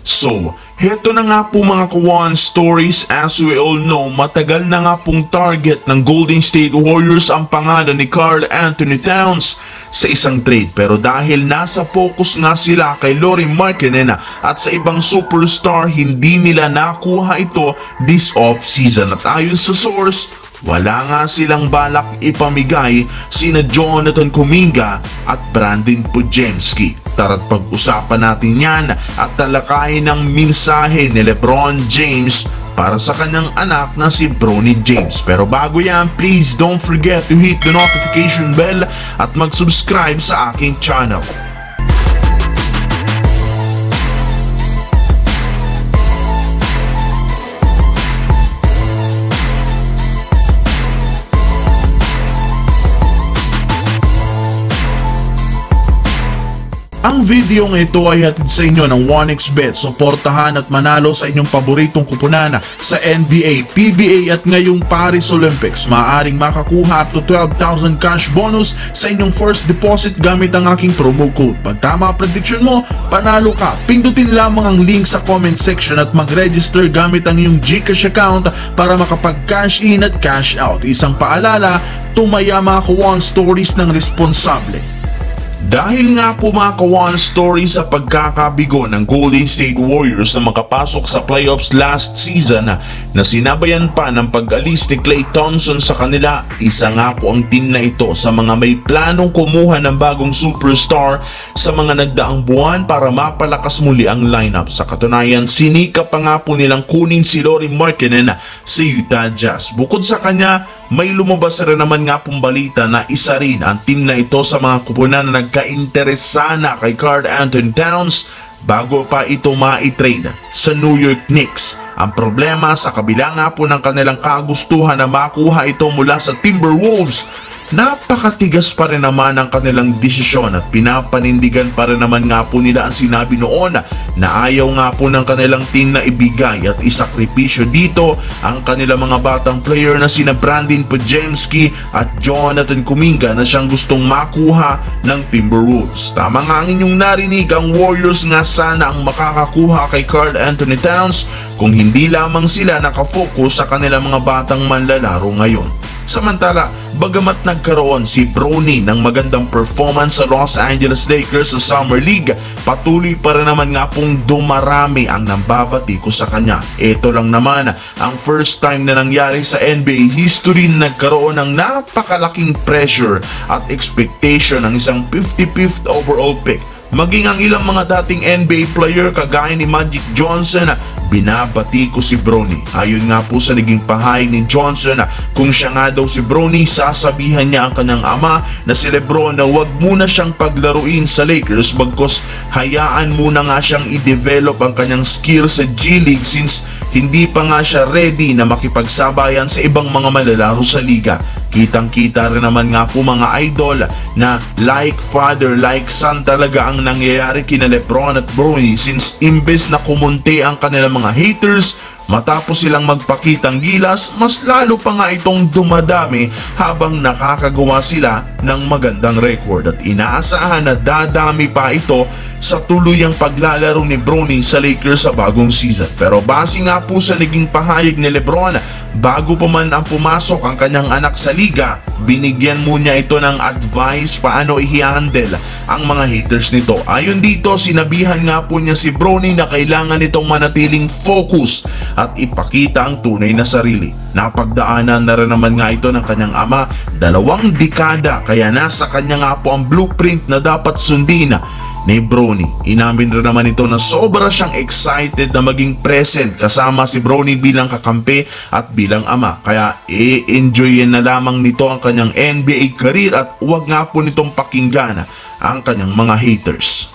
So, heto na nga po mga kawan stories. As we all know, matagal na nga pong target ng Golden State Warriors ang pangalan ni Karl Anthony Towns sa isang trade. Pero dahil nasa focus nga sila kay Lauri Markkanen at sa ibang superstar, hindi nila nakuha ito this off-season. At ayon sa source, wala nga silang balak ipamigay sina Jonathan Kuminga at Brandon Podziemski. Tara't pag-usapan natin yan at talakayin ang mensahe ni LeBron James para sa kanyang anak na si Bronny James. Pero bago yan, please don't forget to hit the notification bell at mag-subscribe sa aking channel. Ang video ng ito ay hatid sa inyo ng 1xBet. Suportahan at manalo sa inyong paboritong kupunan sa NBA, PBA at ngayong Paris Olympics. Maaaring makakuha up to 12,000 cash bonus sa inyong first deposit gamit ang aking promo code. Pag tama prediction mo, panalo ka. Pindutin lamang ang link sa comment section at mag-register gamit ang iyong GCash account para makapag-cash in at cash out. Isang paalala, tumaya mga kawan stories ng responsable. Dahil nga po mga kawan story sa pagkakabigo ng Golden State Warriors na makapasok sa playoffs last season na sinabayan pa ng pag-alis ni Klay Thompson sa kanila, isa nga po ang team na ito sa mga may planong kumuha ng bagong superstar sa mga nagdaang buwan para mapalakas muli ang lineup. Sa katunayan, sinika pa nga po nilang kunin si Lauri Markkanen sa Utah Jazz. Bukod sa kanya, may lumabas rin naman nga pong balita na isa rin ang team na ito sa mga kupunan na nagka-interesa na kay Karl Anthony Towns bago pa ito ma-trade sa New York Knicks. Ang problema, sa kabila nga po ng kanilang kagustuhan na makuha ito mula sa Timberwolves, napakatigas pa rin naman ang kanilang desisyon at pinapanindigan pa rin naman nga po nila ang sinabi noon na ayaw nga po ng kanilang team na ibigay at isakripisyo dito ang kanilang mga batang player na sina Brandon Podziemski at Jonathan Kuminga na siyang gustong makuha ng Timberwolves. Tama nga ang inyong narinig, ang Warriors nga sana ang makakakuha kay Karl Anthony Towns kung hindi lamang sila nakafocus sa kanilang mga batang manlalaro ngayon. Samantala, bagamat nagkaroon si Bronny ng magandang performance sa Los Angeles Lakers sa Summer League, patuloy pa rin naman nga pong dumarami ang nambabati ko sa kanya. Ito lang naman ang first time na nangyari sa NBA history na nagkaroon ng napakalaking pressure at expectation ng isang 55th overall pick. Maging ang ilang mga dating NBA player kagaya ni Magic Johnson, binabati ko si Bronny. Ayon nga po sa naging pahayag ni Johnson, kung siya nga daw si Bronny, sasabihan niya ang kanyang ama na si LeBron na wag muna siyang paglaruin sa Lakers bagkus hayaan muna nga siyang i-develop ang kanyang skill sa G League since hindi pa nga siya ready na makipagsabayan sa ibang mga malalaro sa liga. Kitang-kita rin naman nga po mga idol na like father, like son talaga ang nangyayari kina LeBron at Bronny since imbes na kumunti ang kanilang mga haters, matapos silang magpakitang gilas, mas lalo pa nga itong dumadami habang nakakagawa sila ng magandang record at inaasahan na dadami pa ito sa tuluyang paglalaro ni Bronny sa Lakers sa bagong season. Pero base nga po sa naging pahayag ni LeBron, bago pa man ang pumasok ang kanyang anak sa liga, binigyan muna ito ng advice paano i-handle ang mga haters nito. Ayon dito, sinabihan nga po niya si Bronny na kailangan nitong manatiling focus at ipakita ang tunay na sarili. Napagdaanan na rin naman nga ito ng kanyang ama 2 dekada, kaya nasa kanya nga po ang blueprint na dapat sundin ni Bronny. Inamin rin naman ito na sobra siyang excited na maging present kasama si Bronny bilang kakampi at bilang ama. Kaya i-enjoyin na lamang nito ang kanyang NBA career at huwag nga po nitong pakinggan ang kanyang mga haters.